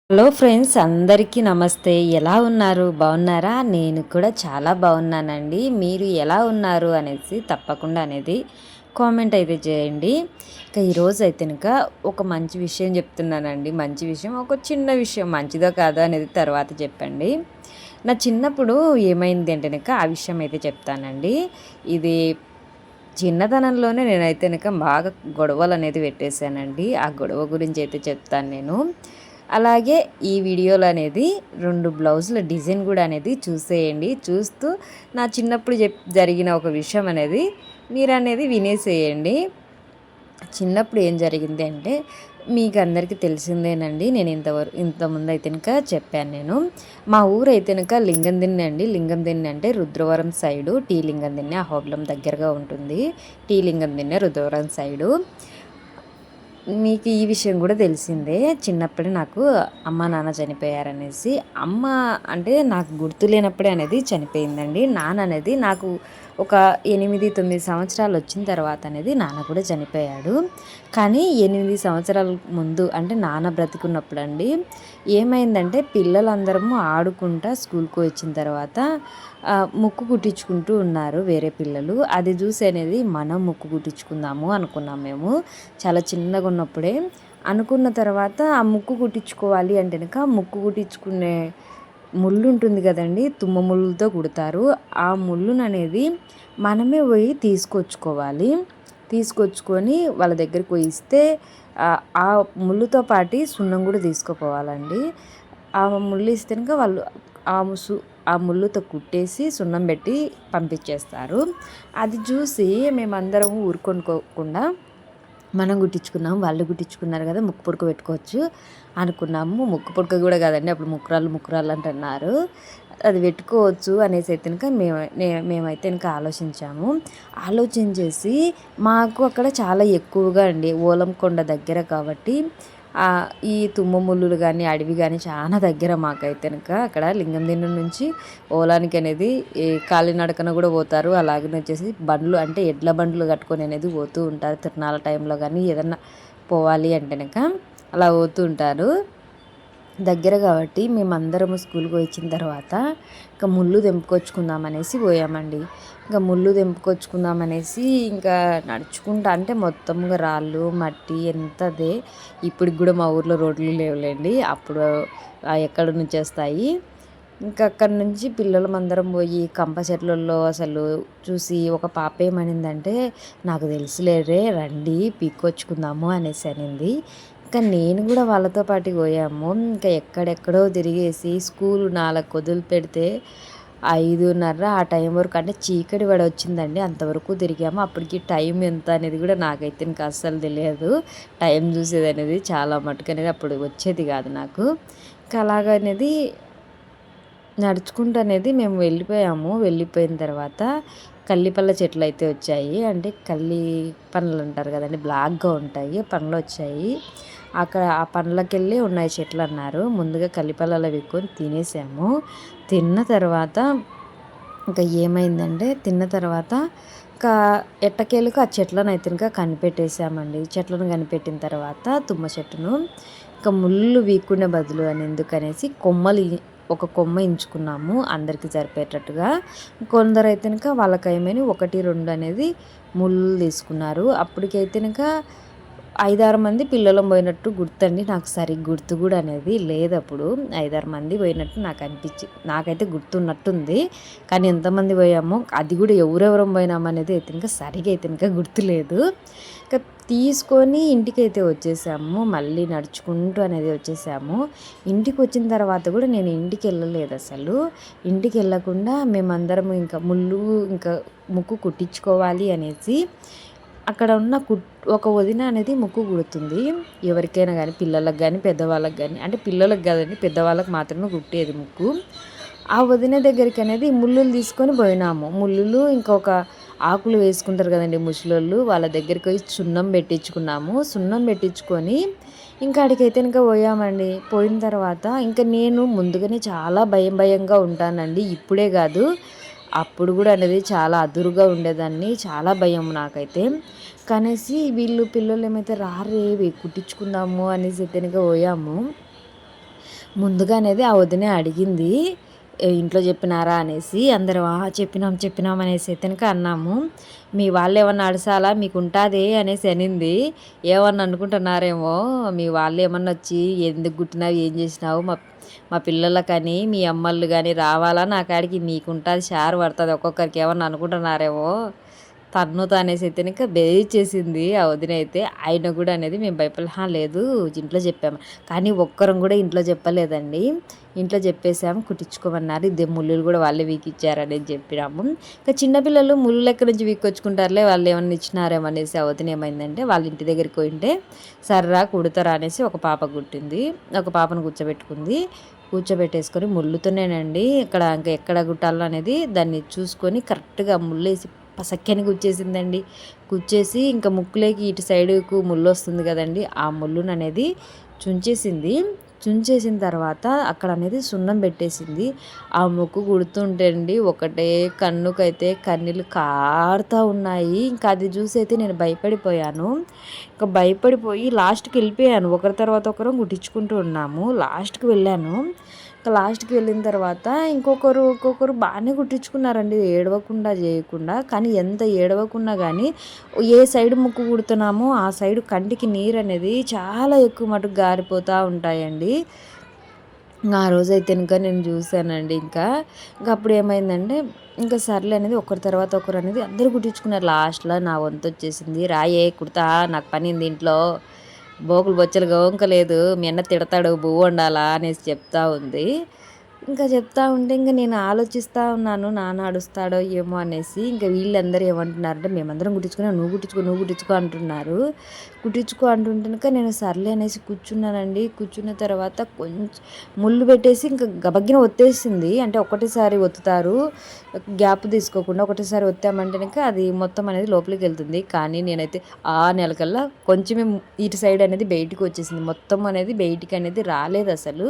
Hello friends, అందరికీ నమస్తే. ఎలా ఉన్నారు? బాగున్నారా? నేను కూడా చాలా బాగున్నానండి. మీరు ఎలా ఉన్నారు అనేసి తప్పకుండా అనేది కామెంట్ అయితే చేయండి. ఇక ఈరోజు అయితే కనుక ఒక మంచి విషయం చెప్తున్నానండి. మంచి విషయం, ఒక చిన్న విషయం, మంచిదో కాదో అనేది తర్వాత చెప్పండి. నా చిన్నప్పుడు ఏమైంది అంటే కనుక ఆ విషయం అయితే చెప్తానండి. ఇది చిన్నతనంలోనే నేనైతే కనుక బాగా గొడవలు అనేది పెట్టేశానండి. ఆ గొడవ గురించి అయితే చెప్తాను నేను. అలాగే ఈ వీడియోలో అనేది 2 బ్లౌజుల డిజైన్ కూడా అనేది చూసేయండి. చూస్తూ నా చిన్నప్పుడు జరిగిన ఒక విషయం అనేది మీరనేది వినేసేయండి. చిన్నప్పుడు ఏం జరిగింది అంటే మీకు అందరికీ తెలిసిందేనండి. నేను ఇంతకుముందు అయితే కనుక చెప్పాను నేను. మా ఊరు అయితే కనుక లింగందిన్నె అండి. లింగందిన్నె అంటే రుద్రవరం సైడు టీ లింగందిన్నె అహోబిలం దగ్గరగా ఉంటుంది. T Lingandinne Rudravaram side. మీకు ఈ విషయం కూడా తెలిసిందే. చిన్నప్పుడే నాకు అమ్మ నాన్న చనిపోయారనేసి. అమ్మ అంటే నాకు గుర్తు లేనప్పుడే అనేది చనిపోయిందండి. నాన్న అనేది నాకు ఒక 8, 9 సంవత్సరాలు వచ్చిన తర్వాత అనేది నాన్న కూడా చనిపోయాడు. కానీ 8 సంవత్సరాల ముందు అంటే నాన్న బ్రతికున్నప్పుడు అండి ఏమైందంటే పిల్లలందరము ఆడుకుంటా స్కూల్కి వచ్చిన తర్వాత ముక్కు కుట్టించుకుంటూ ఉన్నారు వేరే పిల్లలు. అది చూసి అనేది మనం ముక్కు కుట్టించుకుందాము అనుకున్నాం మేము. చాలా చిన్నగా ఉన్నప్పుడే అనుకున్న తర్వాత ఆ ముక్కు కుట్టించుకోవాలి అంటే కనుక ముక్కు కుట్టించుకునే ముళ్ళు ఉంటుంది కదండి, తుమ్మ ముళ్ళుతో కుడతారు. ఆ ముళ్ళును అనేది మనమే పోయి తీసుకొచ్చుకోవాలి. తీసుకొచ్చుకొని వాళ్ళ దగ్గరికి పోయి ఇస్తే ఆ ముళ్ళుతో పాటు సున్నం కూడా తీసుకుపోవాలండి. ఆ ముళ్ళు ఇస్తే కనుక వాళ్ళు ఆ ముసు ఆ ముళ్ళుతో కుట్టేసి సున్నం పెట్టి పంపించేస్తారు. అది చూసి మేమందరం ఊరుకొనుకోకుండా మనం కుట్టించుకున్నాము, వాళ్ళు కుట్టించుకున్నారు కదా, ముక్కు పుడక పెట్టుకోవచ్చు అనుకున్నాము. ముక్కు పుడక కూడా కాదండి, అప్పుడు ముక్కురాళ్ళు అంటున్నారు. అది పెట్టుకోవచ్చు అనేసి అయితే కనుక మేమైతే కనుక ఆలోచించాము. ఆలోచించేసి మాకు అక్కడ చాలా ఎక్కువగా అండి, ఓలంకొండ దగ్గర కాబట్టి ఈ తుమ్మ ముళ్ళులు కానీ అడవి కానీ చాలా దగ్గర మాకైతే కనుక. అక్కడ లింగందిన్నె నుంచి ఓలానికి అనేది కాలినడకన కూడా పోతారు. అలాగే వచ్చేసి బండ్లు అంటే ఎడ్ల బండ్లు కట్టుకొని అనేది పోతూ ఉంటారు. తిరునాళ్ళ టైంలో కానీ ఏదన్నా పోవాలి అంటే కనుక అలా పోతూ ఉంటారు. దగ్గర కాబట్టి మేమందరము స్కూల్కి వచ్చిన తర్వాత ఇంకా ముళ్ళు తెంపుకొచ్చుకుందామనేసి పోయామండి. ఇంకా ముళ్ళు తెంపుకొచ్చుకుందామనేసి ఇంకా నడుచుకుంటా అంటే మొత్తంగా రాళ్ళు మట్టి ఎంతదే. ఇప్పటికి కూడా మా ఊర్లో రోడ్లు లేవులేండి, అప్పుడు ఎక్కడ నుంచి వస్తాయి. ఇంకా అక్కడి నుంచి పిల్లలమందరం పోయి కంప చెట్లలో అసలు చూసి ఒక పాప ఏమనిందంటే, నాకు తెలుసులేరే రండి పీక్కొచ్చుకుందాము అనేసి అనింది. ఇంకా నేను కూడా వాళ్ళతో పాటు పోయాము. ఇంకా ఎక్కడెక్కడో తిరిగేసి స్కూలు 4 వదిలిపెడితే 5:30 ఆ టైం వరకు అంటే చీకటి పడి వచ్చిందండి. అంతవరకు తిరిగాము. అప్పటికి టైం ఎంత అనేది కూడా నాకైతే ఇంకా అస్సలు తెలియదు. టైం చూసేది అనేది చాలా మటుకు అనేది అప్పుడు వచ్చేది కాదు నాకు. ఇంకా అలాగనేది నడుచుకుంటూ అనేది మేము వెళ్ళిపోయాము. వెళ్ళిపోయిన తర్వాత కల్లిపల్ల చెట్లు అయితే వచ్చాయి. అంటే కల్లి పండ్లు అంటారు కదండి, బ్లాక్గా ఉంటాయి పండ్లు వచ్చాయి. అక్కడ ఆ పండ్లకెళ్ళి ఉన్నాయి చెట్లు అన్నారు. ముందుగా కల్లిపల్లలో విక్కొని తినేసాము. తిన్న తర్వాత ఇంకా ఏమైందంటే తిన్న తర్వాత ఇంకా ఎట్టకేలకు ఆ చెట్లను అయితే ఇంకా కనిపెట్టేసామండి. చెట్లను కనిపెట్టిన తర్వాత తుమ్మ చెట్టును ఇంకా ముళ్ళు వీక్కునే బదులు అని ఎందుకనేసి ఒక కొమ్మ ఎంచుకున్నాము అందరికీ సరిపోయేటట్టుగా. కొందరైతే కనుక వాళ్ళకి ఏమైనా 1, 2 అనేది ముళ్ళు తీసుకున్నారు. అప్పటికైతే కనుక 5, 6 మంది పిల్లలం పోయినట్టు గుర్తండి. నాకు సరిగ్గా గుర్తు కూడా అనేది లేదు. అప్పుడు 5, 6 మంది పోయినట్టు నాకైతే గుర్తున్నట్టుంది. కానీ ఎంతమంది పోయామో అది కూడా ఎవరెవరం పోయినామనేది అయితే ఇంకా సరిగా అయితే ఇంకా గుర్తులేదు. ఇంకా తీసుకొని ఇంటికైతే వచ్చేసాము. మళ్ళీ నడుచుకుంటూ అనేది వచ్చేసాము. ఇంటికి వచ్చిన తర్వాత కూడా నేను ఇంటికి వెళ్ళలేదు అసలు. ఇంటికి వెళ్ళకుండా మేమందరం ఇంకా ఇంకా ముక్కు కుట్టించుకోవాలి అనేసి అక్కడ ఉన్న ఒక వదిన అనేది ముక్కు కుడుతుంది. ఎవరికైనా కానీ పిల్లలకు కానీ పెద్దవాళ్ళకి కానీ, అంటే పిల్లలకు కాదండి పెద్దవాళ్ళకి మాత్రమే కుట్టేది ముక్కు. ఆ వదిన దగ్గరికి అనేది ముళ్ళులు తీసుకొని పోయినాము. ముళ్ళులు ఇంకొక ఆకులు వేసుకుంటారు కదండి ముసలోళ్ళు, వాళ్ళ దగ్గరికి పోయి సున్నం పెట్టించుకున్నాము. సున్నం పెట్టించుకొని ఇంకా అడిగైతే ఇంకా పోయామండి. పోయిన తర్వాత ఇంకా నేను ముందుగానే చాలా భయంగా ఉంటానండి. ఇప్పుడే కాదు, అప్పుడు కూడా అనేది చాలా అదురుగా ఉండేదాన్ని. చాలా భయం నాకైతే. కనేసి వీళ్ళు పిల్లలు ఏమైతే రారే కుట్టించుకుందాము అనేసి అయితే పోయాము. ముందుగా అనేది ఆ వదినే అడిగింది, ఇంట్లో చెప్పినారా అనేసి. అందరం చెప్పినాం చెప్పినాం అనేసి ఇతనికి అన్నాము. మీ వాళ్ళు ఏమన్నా అడసాలా మీకు ఉంటుంది అనేసి అనింది. ఏమన్నా అనుకుంటున్నారేమో, మీ వాళ్ళు ఏమన్నా వచ్చి ఎందుకు గుట్టినావు ఏం చేసినావు మా మా పిల్లలకని మీ అమ్మళ్ళు కానీ రావాలా నా కాడికి, మీకు ఉంటుంది షార్ పడుతుంది ఒక్కొక్కరికి ఏమన్నా అనుకుంటున్నారేమో తన్నుతా అనేసి అయితే ఇంకా బెదిరించేసింది ఆ వదిన అయితే. ఆయన కూడా అనేది మేము భయపడ లేదు ఇంట్లో చెప్పాము, కానీ ఒక్కరం కూడా ఇంట్లో చెప్పలేదండి. ఇంట్లో చెప్పేసాము, కుట్టించుకోమన్నారు. ఇద్దరు ముళ్ళులు కూడా వాళ్ళే వీకిచ్చారనేది చెప్పినాము. ఇంకా చిన్నపిల్లలు ముళ్ళు ఎక్కడి నుంచి వీక్కొచ్చుకుంటారులే, వాళ్ళు ఏమన్నా ఇచ్చినారేమో అనేసి ఆ వదిన ఏమైందంటే వాళ్ళ ఇంటి దగ్గరికి పోయింటే సర్రా కుడతారా అనేసి ఒక పాప కుట్టింది, ఒక పాపను కూర్చోబెట్టుకుంది. కూర్చోబెట్టేసుకొని ముళ్ళుతోనేనండి ఇక్కడ ఇంకా ఎక్కడ కుట్టాలో అనేది దాన్ని చూసుకొని కరెక్ట్గా ముళ్ళేసి పసక్కని గుచ్చేసిందండి. గుచ్చేసి ఇంకా ముక్కులేకి ఇటు సైడుకు ముళ్ళు వస్తుంది కదండి, ఆ ముళ్ళును అనేది చుంచేసింది. చుంచేసిన తర్వాత అక్కడ అనేది సున్నం పెట్టేసింది. ఆ ముక్కు కుడుతుంటే అండి ఒకటే కన్నుకైతే కన్నీళ్ళు కారుతూ ఉన్నాయి. ఇంకా అది చూసి అయితే నేను భయపడిపోయాను. ఇంకా భయపడిపోయి లాస్ట్కి వెళ్ళిపోయాను. ఒకరి తర్వాత ఒకరు కుట్టించుకుంటూ ఉన్నాము. లాస్ట్కి వెళ్ళాను. లాస్ట్కి వెళ్ళిన తర్వాత ఒక్కొక్కరు బాగానే కుట్టించుకున్నారండి, ఏడవకుండా చేయకుండా. కానీ ఎంత ఏడవకున్నా కానీ ఏ సైడ్ ముక్కు కుడుతున్నామో ఆ సైడ్ కంటికి నీరు అనేది చాలా ఎక్కువ మటుకు గారిపోతూ ఉంటాయండి. ఆ రోజైతే ఇంకా నేను చూశానండి. ఇంకా అప్పుడు ఏమైందంటే ఇంకా సర్లే అనేది ఒకరి తర్వాత ఒకరు అనేది అందరూ కుట్టించుకున్నారు. లాస్ట్లో నా వంతు వచ్చేసింది. రాయే కుడతా నాకు పని ఉంది ఇంట్లో, బోకులు బొచ్చలు గోంకలేదు, మీ అన్న తిడతాడు బువ్వ వండాలా అనేసి చెప్తా ఉంది. ఇంకా చెప్తా ఉంటే ఇంకా నేను ఆలోచిస్తూ ఉన్నాను, నాన్న అడుస్తాడో ఏమో అనేసి. ఇంకా వీళ్ళందరూ ఏమంటున్నారంటే మేమందరం కుట్టించుకున్నా, నువ్వు కుట్టించుకో అంటున్నారు. కుట్టించుకో అంటుంటే నేను సర్లే అనేసి కూర్చున్నానండి. కూర్చున్న తర్వాత కొంచెం ముళ్ళు పెట్టేసి ఇంకా గబగ్గిన ఒత్తేసింది. అంటే ఒకటేసారి ఒత్తుతారు, గ్యాప్ తీసుకోకుండా ఒకటేసారి ఒత్తామంటే ఇంకా అది మొత్తం అనేది లోపలికి వెళ్తుంది. కానీ నేనైతే ఆ నెలకల్లా కొంచెమే ఇటు సైడ్ అనేది బయటికి వచ్చేసింది. మొత్తం అనేది బయటికి అనేది రాలేదు అసలు,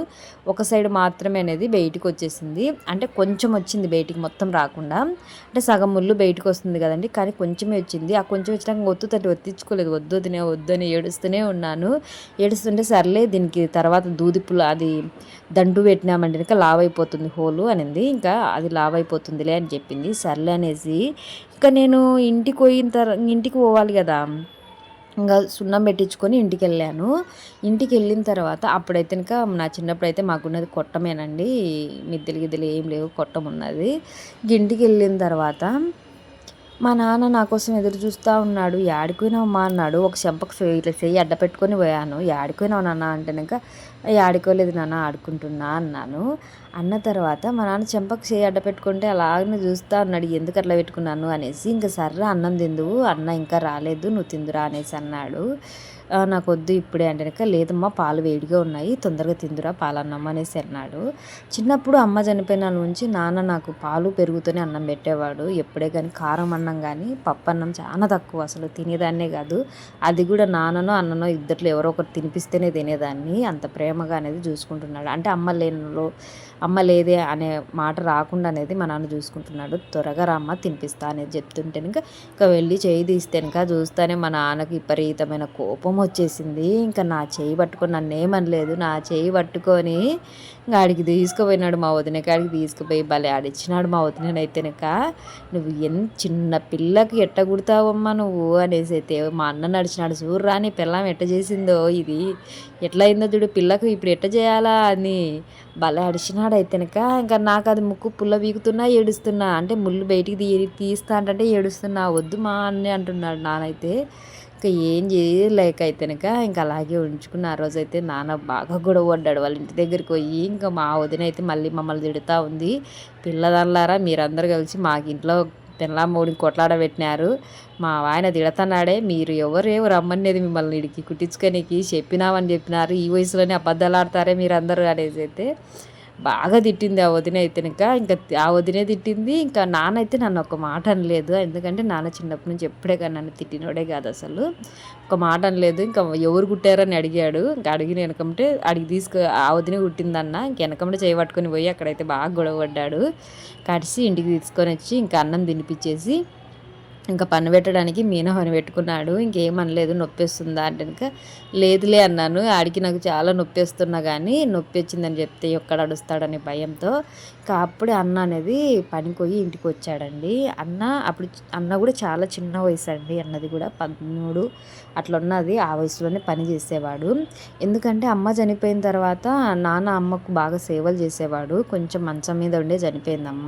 ఒక సైడ్ మాత్రమే అనేది బయటికి వచ్చేసింది. అంటే కొంచెం వచ్చింది బయటికి, మొత్తం రాకుండా. అంటే సగం ముళ్ళు బయటకు వస్తుంది కదండి, కానీ కొంచెమే వచ్చింది. ఆ కొంచెం వచ్చినాక ఒత్తుతంటే ఒత్తించుకోలేదు, వద్దని ఏడుస్తూనే ఉన్నాను. ఏడుస్తుంటే సర్లే దీనికి తర్వాత దూదిపుల అది దండు పెట్టినామంటే ఇంకా లావ్ అయిపోతుంది హోలు అనింది. ఇంకా అది లావ్ అయిపోతుందిలే అని చెప్పింది. సర్లే అనేసి ఇంకా నేను ఇంటికి పోవాలి కదా, ఇంకా సున్నం పెట్టించుకొని ఇంటికి వెళ్ళాను. ఇంటికి వెళ్ళిన తర్వాత అప్పుడైతే ఇంకా నా చిన్నప్పుడు అయితే మాకున్నది కొట్టమేనండి, మిద్దెలు గిద్దెలు ఏం లేవు, కొట్టం ఉన్నది. ఇంటికి వెళ్ళిన తర్వాత మా నాన్న నా కోసం ఎదురు చూస్తూ ఉన్నాడు. యాడిపోయినావమ్మా అన్నాడు. ఒక చెంపకు ఇట్లా చెయ్యి అడ్డ పెట్టుకొని పోయాను. యాడిపోయినావు నాన్న అంటే ఇంకా యాడికోలేదు నాన్న ఆడుకుంటున్నా అన్నాను. అన్న తర్వాత మా నాన్న చెంపకు చెయ్యి అడ్డ పెట్టుకుంటే అలాగనే చూస్తూ ఉన్నాడు, ఎందుకు అట్లా పెట్టుకున్నాను అనేసి. ఇంకా సర్రా అన్నం తిందువు, అన్న ఇంకా రాలేదు నువ్వు తిందురా అనేసి అన్నాడు. నాకు వద్దు ఇప్పుడే అంటే కనుక లేదమ్మా పాలు వేడిగా ఉన్నాయి తొందరగా తిందురా పాలన్నం అనేసి అన్నాడు. చిన్నప్పుడు అమ్మ చనిపోయిన నుంచి నాన్న నాకు పాలు పెరుగుతూనే అన్నం పెట్టేవాడు. ఎప్పుడే కానీ కారం అన్నం కానీ పప్పు అన్నం చాలా తక్కువ, అసలు తినేదాన్నే కాదు. అది కూడా నాన్ననో అన్ననో ఇద్దట్లో ఎవరో ఒకరు తినిపిస్తేనే తినేదాన్ని, అంత ప్రేమగా అనేది చూసుకుంటున్నాడు. అంటే అమ్మ లేదే అనే మాట రాకుండా అనేది మా నాన్న చూసుకుంటున్నాడు. త్వరగా రామ్మ తినిపిస్తా అనేది చెప్తుంటే ఇంకా వెళ్ళి చేయి తీస్తే ఇంకా చూస్తానే మా నాన్నకి విపరీతమైన కోపం వచ్చేసింది. ఇంకా నా చేయి పట్టుకొని నన్ను ఏమనలేదు, నా చేయి పట్టుకొని ఇంకా ఆడికి తీసుకుపోయినాడు, మా వదిన కాడికి తీసుకుపోయి భలే ఆడిచ్చినాడు మా వదినైతేనక. నువ్వు చిన్న పిల్లకి ఎట్ట కుడతావమ్మా నువ్వు అనేసి అయితే మా అన్న నడిచినాడు, చూర్రా నీ పిల్లం ఎట్ట చేసిందో, ఇది ఎట్లా అయిందో చూడు పిల్లకు ఇప్పుడు ఎట్ట చేయాలా అని భలే అడిచినాడు అయితేనక. ఇంకా నాకు అది ముక్కు పుల్ల వీగుతున్నా ఏడుస్తున్నా, అంటే ముళ్ళు బయటికి తీస్తా అంటే ఏడుస్తున్నా, వద్దు మా అన్నీ అంటున్నాడు నానైతే. ఇంకా ఏం చేయలేక అయితేనక ఇంకా అలాగే ఉంచుకున్న. ఆ రోజైతే నాన్న బాగా గొడవ పడ్డాడు వాళ్ళ ఇంటి దగ్గరికి పోయి. ఇంకా మా వదిన అయితే మళ్ళీ మమ్మల్ని తిడుతూ ఉంది, పిల్లదల్లారా మీరందరూ కలిసి మాకు ఇంట్లో పెళ్ళాం మూడిని కొట్లాడబెట్టినారు, మా ఆయన తిడతన్నాడే, మీరు ఎవరేమో రమ్మనేది మిమ్మల్ని ఇడికి కుట్టించుకోనికి చెప్పినారు, ఈ వయసులోనే అబద్ధాలు ఆడతారే మీరు అందరూ అనేసి అయితే బాగా తిట్టింది ఆ వదిన అయితే. ఇంకా ఆ వదినే తిట్టింది. ఇంకా నాన్న అయితే నన్ను ఒక మాట అనలేదు, ఎందుకంటే నాన్న చిన్నప్పటి నుంచి ఎప్పుడే కానీ నన్ను తిట్టినోడే కాదు అసలు, ఒక మాట అనలేదు. ఇంకా ఎవరు కుట్టారని అడిగాడు. ఇంకా అడిగిన వెనకంటే అడిగి ఆ వదిన కుట్టిందన్న ఇంక వెనకంటే చేయబట్టుకొని పోయి అక్కడైతే బాగా గొడవ పడ్డాడు. కడిసి ఇంటికి తీసుకొని వచ్చి ఇంకా అన్నం తినిపించేసి ఇంకా పన్ను పెట్టడానికి మీనా పని పెట్టుకున్నాడు. ఇంకేమనలేదు. నొప్పేస్తుందా అంటే ఇంకా లేదులే అన్నాను. ఆడికి నాకు చాలా నొప్పేస్తున్నా కానీ నొప్పి వచ్చిందని చెప్తే ఒక్కడ అడుస్తాడని భయంతో ఇంకా అప్పుడే అన్న అనేది పనికి పోయి ఇంటికి వచ్చాడండి. అన్న కూడా చాలా చిన్న వయసు అండి. అన్నది కూడా 13 అట్లా ఉన్నది. ఆ వయసులోనే పని చేసేవాడు. ఎందుకంటే అమ్మ చనిపోయిన తర్వాత నాన్న అమ్మకు బాగా సేవలు చేసేవాడు. కొంచెం మంచం మీద ఉండే చనిపోయింది అమ్మ.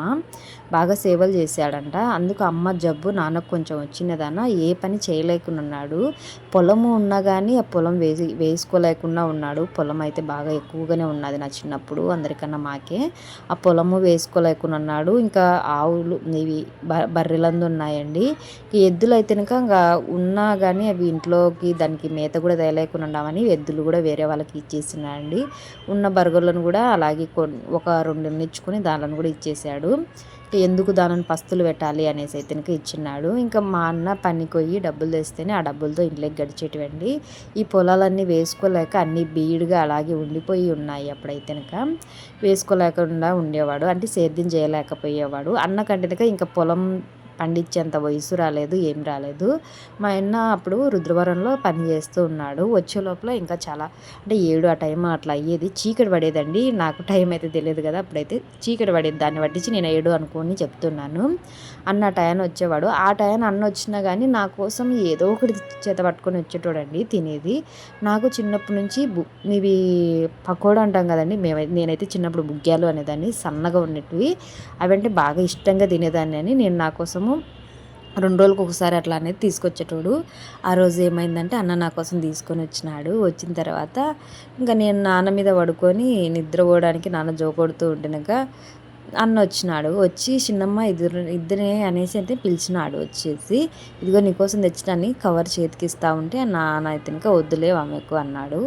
బాగా సేవలు చేశాడంట. అందుకు అమ్మ జబ్బు నాన్నకు కొంచెం వచ్చినదన్న ఏ పని చేయలేకుండా ఉన్నాడు. పొలము ఉన్నా కానీ ఆ పొలం వేసుకోలేకుండా ఉన్నాడు. పొలం అయితే బాగా ఎక్కువగానే ఉన్నది నా చిన్నప్పుడు, అందరికన్నా మాకే. ఆ పొలము వేసుకోలేకుండా ఉన్నాడు. ఇంకా ఆవులు ఇవి బర్రెలందు ఉన్నాయండి. ఈ ఎద్దులు అయితే ఇంకా ఉన్నా కానీ అవి ఇంట్లోకి దానికి మేత కూడా తేలేకుండా ఉండమని ఎద్దులు కూడా వేరే వాళ్ళకి ఇచ్చేసినాయండి. ఉన్న బర్గర్లను కూడా అలాగే ఒక 2 ఇచ్చుకొని దానిలను కూడా ఇచ్చేసాడు. ఎందుకు దానిని పస్తులు పెట్టాలి అనేసి అయితే ఇచ్చినాడు. ఇంకా మా అన్న పనికి పోయి డబ్బులు తెస్తేనే ఆ డబ్బులతో ఇంట్లోకి గడిచేటివండి. ఈ పొలాలన్నీ వేసుకోలేక అన్నీ బీడుగా అలాగే ఉండిపోయి ఉన్నాయి. అప్పుడైతే వేసుకోలేకుండా ఉండేవాడు, అంటే సేద్యం చేయలేకపోయేవాడు. అన్నకంటే ఇంకా పొలం పండించేంత వయసు రాలేదు, ఏం రాలేదు. మా అన్న అప్పుడు రుద్రవరంలో పని చేస్తూ ఉన్నాడు. వచ్చే లోపల ఇంకా చాలా అంటే 7 ఆ టైం అట్లా అయ్యేది. చీకటి పడేదండి. నాకు టైం అయితే తెలియదు కదా, అప్పుడైతే చీకటి పడేది. దాన్ని పట్టించి నేను 7 అనుకొని చెప్తున్నాను. అన్న టైం వచ్చేవాడు. ఆ టైం అన్న వచ్చినా కానీ నా కోసం ఏదో ఒకటి చేత పట్టుకొని వచ్చేటోడండి తినేది. నాకు చిన్నప్పటి నుంచి ఇవి పకోడా అంటాం కదండి, నేనైతే చిన్నప్పుడు బుగ్గ్యాలు అనేదాన్ని, సన్నగా ఉన్నటివి. అవంటే బాగా ఇష్టంగా తినేదాన్ని అని నేను నా కోసము 2 రోజులకు ఒకసారి అట్లా అనేది తీసుకొచ్చేటోడు. ఆ రోజు ఏమైందంటే అన్న నా కోసం తీసుకొని వచ్చినాడు. వచ్చిన తర్వాత ఇంకా నేను నాన్న మీద పడుకొని నిద్రపోవడానికి నాన్న జోకొడుతూ ఉంటేనక అన్న వచ్చినాడు. వచ్చి చిన్నమ్మ ఇద్దరే అనేసి అయితే పిలిచినాడు. వచ్చేసి ఇదిగో నీకోసం తెచ్చినాన్ని కవర్ చేతికిస్తా ఉంటే నాన్న అయితే ఇంకా వద్దులే ఆమెకు అన్నాడు.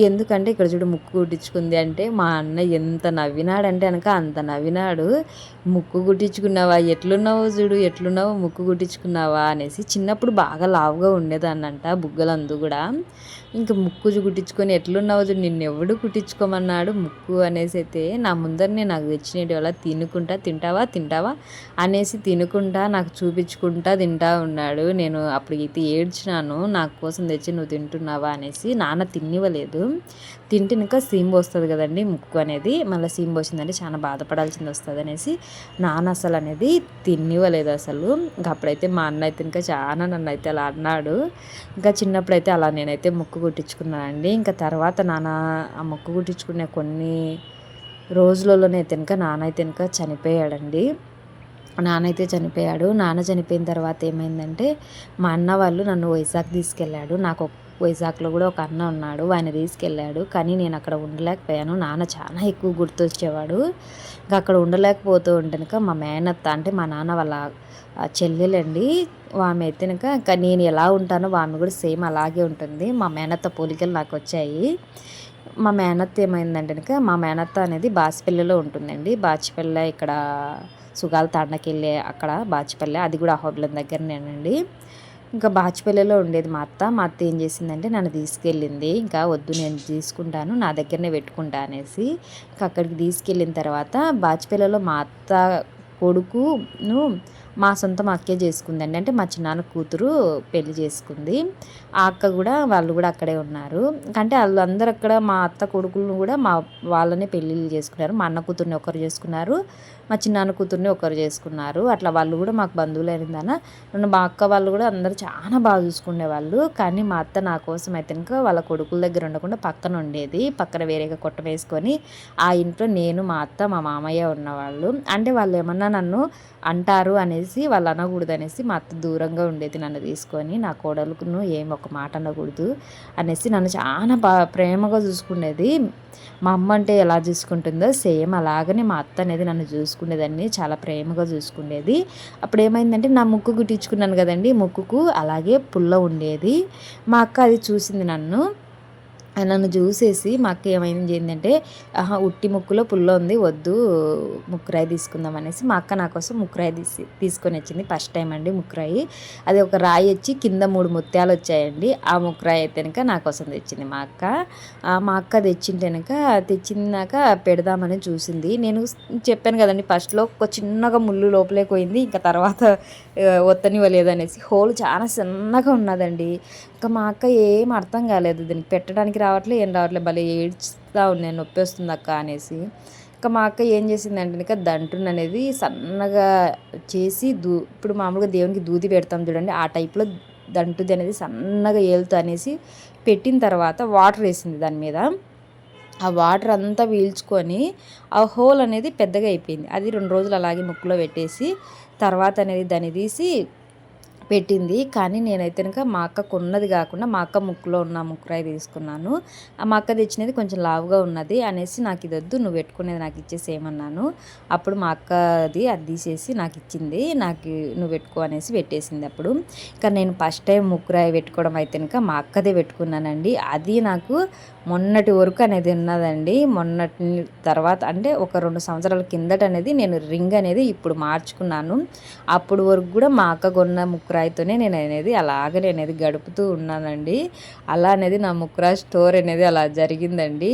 ఎందుకంటే ఇక్కడ చూడు ముక్కు కుట్టించుకుంది అంటే మా అన్న ఎంత నవ్వినాడంటే అంత నవ్వినాడు. ముక్కు కుట్టించుకున్నావా, ఎట్లున్నావు చూడు, ఎట్లున్నావు, ముక్కు కుట్టించుకున్నావా అనేసి. చిన్నప్పుడు బాగా లావుగా ఉండేదాన్నంట, బుగ్గలందు కూడా. ఇంకా ముక్కు కుట్టించుకొని ఎట్లున్నావు చూడు, నిన్నెవడు కుట్టించుకోమన్నాడు ముక్కు అనేసి అయితే నా ముందరనే నాకు తెచ్చినట్టు వల్ల తింటావా అనేసి తినుకుంటా నాకు చూపించుకుంటా తింటా ఉన్నాడు. నేను అప్పటికైతే ఏడ్చినాను, నా కోసం తెచ్చి నువ్వు తింటున్నావా అనేసి. నాన్న తినివ్వలేదు. తింటే ఇంకా సీమ్ పోస్తుంది కదండి ముక్కు అనేది, మళ్ళీ సీమ్ పోసిందంటే చాలా బాధపడాల్సింది వస్తుంది అనేసి నాన్న అసలు అనేది తినివ్వలేదు అసలు. ఇంకా అప్పుడైతే మా అన్న అయితే ఇంకా చాలా నన్ను అయితే అలా అన్నాడు. ఇంకా చిన్నప్పుడైతే అలా నేనైతే ముక్కు కుట్టించుకున్నానండి. ఇంకా తర్వాత నాన్న ఆ ముక్కు కుట్టించుకునే కొన్ని రోజులలోనే అయితే నాన్న అయితే చనిపోయాడండి. నాన్న చనిపోయిన తర్వాత ఏమైందంటే మా అన్న వాళ్ళు నన్ను వైజాగ్ తీసుకెళ్ళాడు. నాకు వైజాగ్లో కూడా ఒక అన్న ఉన్నాడు, ఆయన తీసుకెళ్ళాడు. కానీ నేను అక్కడ ఉండలేకపోయాను. నాన్న చాలా ఎక్కువ గుర్తొచ్చేవాడు. ఇంకా అక్కడ ఉండలేకపోతూ ఉంటేనక మా మేనత్త అంటే మా నాన్న వాళ్ళ చెల్లెలండి, ఆమె అయితే ఇంకా నేను ఎలా ఉంటానో ఆమె కూడా సేమ్ అలాగే ఉంటుంది. మా మేనత్త పోలికలు నాకు వచ్చాయి. మా మేనత్త ఏమైందంటే మా మేనత్త అనేది బాచిపల్లిలో ఉంటుందండి. బాచిపల్లి ఇక్కడ సుగాల తాండకెళ్ళే అక్కడ బాచిపల్లి, అది కూడా అహోబిలం దగ్గరనేనండి. ఇంకా బాచిపల్లిలో ఉండేది మా అత్త ఏం చేసిందంటే నన్ను తీసుకెళ్ళింది. ఇంకా వద్దు నేను తీసుకుంటాను, నా దగ్గరనే పెట్టుకుంటా అనేసి. ఇంకా అక్కడికి తీసుకెళ్ళిన తర్వాత బాచిపల్లిలో మా అత్త కొడుకును మా సొంతం అక్కే చేసుకుందండి. అంటే మా చిన్నాన్న కూతురు పెళ్లి చేసుకుంది. ఆ అక్క కూడా వాళ్ళు కూడా అక్కడే ఉన్నారు. అంటే వాళ్ళందరూ అక్కడ మా అత్త కొడుకులను కూడా వాళ్ళనే పెళ్ళిళ్ళు చేసుకున్నారు. మా అన్న కూతుర్ని ఒకరు చేసుకున్నారు, మా చిన్నాన్న కూతుర్ని ఒకరు చేసుకున్నారు. అట్లా వాళ్ళు కూడా మాకు బంధువులు అయినందన నన్ను మా అక్క వాళ్ళు కూడా అందరూ చాలా బాగా చూసుకునేవాళ్ళు. కానీ మా అత్త నా కోసం అయితే వాళ్ళ కొడుకుల దగ్గర ఉండకుండా పక్కన ఉండేది. పక్కన వేరేగా కొట్టం వేసుకొని ఆ ఇంట్లో నేను, మా అత్త, మా మామయ్య ఉన్నవాళ్ళు. అంటే వాళ్ళు ఏమన్నా నన్ను అంటారు అనేసి, వాళ్ళు అనకూడదు అనేసి మా అత్త దూరంగా ఉండేది. నన్ను తీసుకొని నా కోడలుకును ఒక మాట అనకూడదు అనేసి నన్ను చాలా ప్రేమగా చూసుకునేది. మా అమ్మ అంటే ఎలా చూసుకుంటుందో సేమ్ అలాగనే మా అత్త అనేది నన్ను చూసుకునేదాన్ని, చాలా ప్రేమగా చూసుకునేది. అప్పుడు ఏమైందంటే నా ముక్కు గుట్టించుకున్నాను కదండి, ముక్కుకు అలాగే పుల్ల ఉండేది. మా అక్క అది చూసింది నన్ను. నన్ను చూసేసి మా అక్క ఏమైంది ఏంటంటే, ఆహా ఉట్టి ముక్కులో పుల్ల ఉంది వద్దు, ముక్కురాయి తీసుకుందాం అనేసి మా అక్క నా కోసం ముక్కురాయి తీసుకొని వచ్చింది. ఫస్ట్ టైం అండి ముక్కురాయి. అది ఒక రాయి వచ్చి కింద 3 ముత్యాలు వచ్చాయండి. ఆ ముక్కురాయి అయితే కనుక నా కోసం తెచ్చింది మా అక్క. మా అక్క తెచ్చినాక పెడదామని చూసింది. నేను చెప్పాను కదండి ఫస్ట్లో ఒక చిన్నగా ముళ్ళు లోపలికి పోయింది. ఇంకా తర్వాత ఒత్తనివ్వలేదనేసి. హోల్ చాలా సన్నగా ఉన్నదండి. ఇంకా మా అక్క ఏం అర్థం కాలేదు, దీనికి పెట్టడానికి రావట్లే ఏం రావట్లేదు, భలే ఏడ్చుతా ఉన్నాయి, నొప్పి వస్తుంది అక్క అనేసి. ఇంకా మా అక్క ఏం చేసిందంటే ఇంకా దంటుని అనేది సన్నగా చేసి ఇప్పుడు మామూలుగా దేవునికి దూది పెడతాం చూడండి, ఆ టైప్లో దంటుది అనేది సన్నగా ఏలుతూ అనేసి పెట్టిన తర్వాత వాటర్ వేసింది దాని మీద. ఆ వాటర్ అంతా పీల్చుకొని ఆ హోల్ అనేది పెద్దగా అయిపోయింది. అది 2 రోజులు అలాగే ముక్కులో పెట్టేసి తర్వాత అనేది దాన్ని తీసి పెట్టింది. కానీ నేనైతే కనుక మా అక్కకు ఉన్నది కాకుండా మా అక్క ముక్కులో ఉన్న ముక్కురాయి తీసుకున్నాను. మా అక్క తెచ్చినది కొంచెం లావుగా ఉన్నది అనేసి, నాకు ఇది వద్దు, నువ్వు పెట్టుకునేది నాకు ఇచ్చేసేయమన్నాను. అప్పుడు మా అక్క అది తీసేసి నాకు ఇచ్చింది. నాకు నువ్వు పెట్టుకో అనేసి పెట్టేసింది. అప్పుడు ఇంకా నేను ఫస్ట్ టైం ముక్కురాయి పెట్టుకోవడం అయితే కనుక మా అక్కదే పెట్టుకున్నానండి. అది నాకు మొన్నటి వరకు అనేది ఉన్నదండి. మొన్నటి తర్వాత అంటే ఒక 2 సంవత్సరాల కిందట అనేది నేను రింగ్ అనేది ఇప్పుడు మార్చుకున్నాను. అప్పుడు వరకు కూడా మా అక్క కొన్న ముక్కురాయితోనే నేను అనేది గడుపుతూ ఉన్నానండి. అలా అనేది నా ముక్కురాయి స్టోర్ అనేది అలా జరిగిందండి.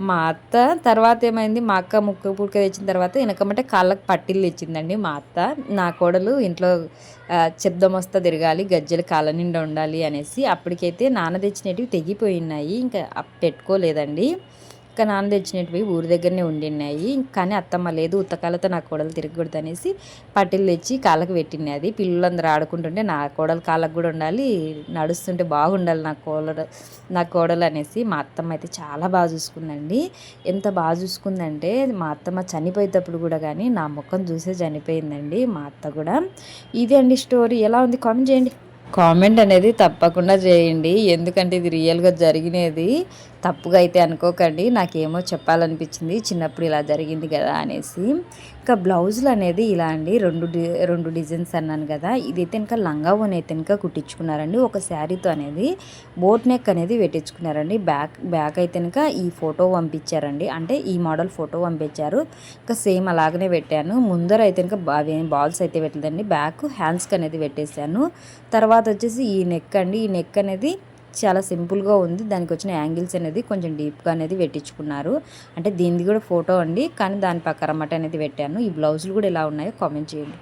మా అత్త తర్వాత ఏమైంది, మా అక్క ముక్కు పుడక తెచ్చిన తర్వాత వెనకమంటే కాళ్ళకు పట్టీలు తెచ్చిందండి మా అత్త. నా కోడలు ఇంట్లో శబ్దం వస్తా తిరగాలి, గజ్జలు కాళ్ళ నిండా ఉండాలి అనేసి. అప్పటికైతే నాన్న తెచ్చినవి తెగిపోయినాయి, ఇంకా పెట్టుకోలేదండి. ఇంకా నాన్న తెచ్చినవి ఊరి దగ్గరనే ఉండినాయి. కానీ అత్తమ్మ లేదు, ఉత్తకాలతో నా కోడలు తిరగకూడదు అనేసి పట్టీలు తెచ్చి కాళ్ళకు పెట్టినది. పిల్లలందరూ ఆడుకుంటుంటే నా కోడలు కాళ్ళకు కూడా ఉండాలి, నడుస్తుంటే బాగుండాలి నా కోడలు అనేసి మా అత్తమ్మ అయితే చాలా బాగా చూసుకుందండి. ఎంత బాగా చూసుకుందంటే మా అత్తమ్మ చనిపోయేటప్పుడు కూడా కానీ నా ముఖం చూసే చనిపోయిందండి మా అత్త కూడా. ఇదే అండి స్టోరీ. ఎలా ఉంది కామెంట్ చేయండి. కామెంట్ అనేది తప్పకుండా చేయండి, ఎందుకంటే ఇది రియల్గా జరిగినది, తప్పుగా అయితే అనుకోకండి. నాకేమో చెప్పాలనిపించింది, చిన్నప్పుడు ఇలా జరిగింది కదా అనేసి. ఇంకా బ్లౌజులు అనేది ఇలా అండి, రెండు డిజైన్స్ అన్నాను కదా. ఇదైతే ఇంకా లంగా ఓన్ అయితే ఇంకా కుట్టించుకున్నారండి. ఒక శారీతో అనేది బోట్ నెక్ అనేది పెట్టించుకున్నారండి. బ్యాక్ అయితే ఇంకా ఈ ఫోటో పంపించారండి, అంటే ఈ మోడల్ ఫోటో పంపించారు. ఇంకా సేమ్ అలాగనే పెట్టాను. ముందర అయితే ఇంకా బాల్స్ అయితే పెట్టలేదండి, బ్యాక్ హ్యాండ్స్కి అనేది పెట్టేశాను. తర్వాత వచ్చేసి ఈ నెక్ అండి, ఈ నెక్ అనేది చాలా సింపుల్గా ఉంది. దానికి వచ్చిన యాంగిల్స్ అనేది కొంచెం డీప్గా అనేది పెట్టించుకున్నారు. అంటే దీనిది కూడా ఫోటో అండి, కానీ దాని పక్కన అనేది పెట్టాను. ఈ బ్లౌజులు కూడా ఎలా ఉన్నాయో కామెంట్ చేయండి.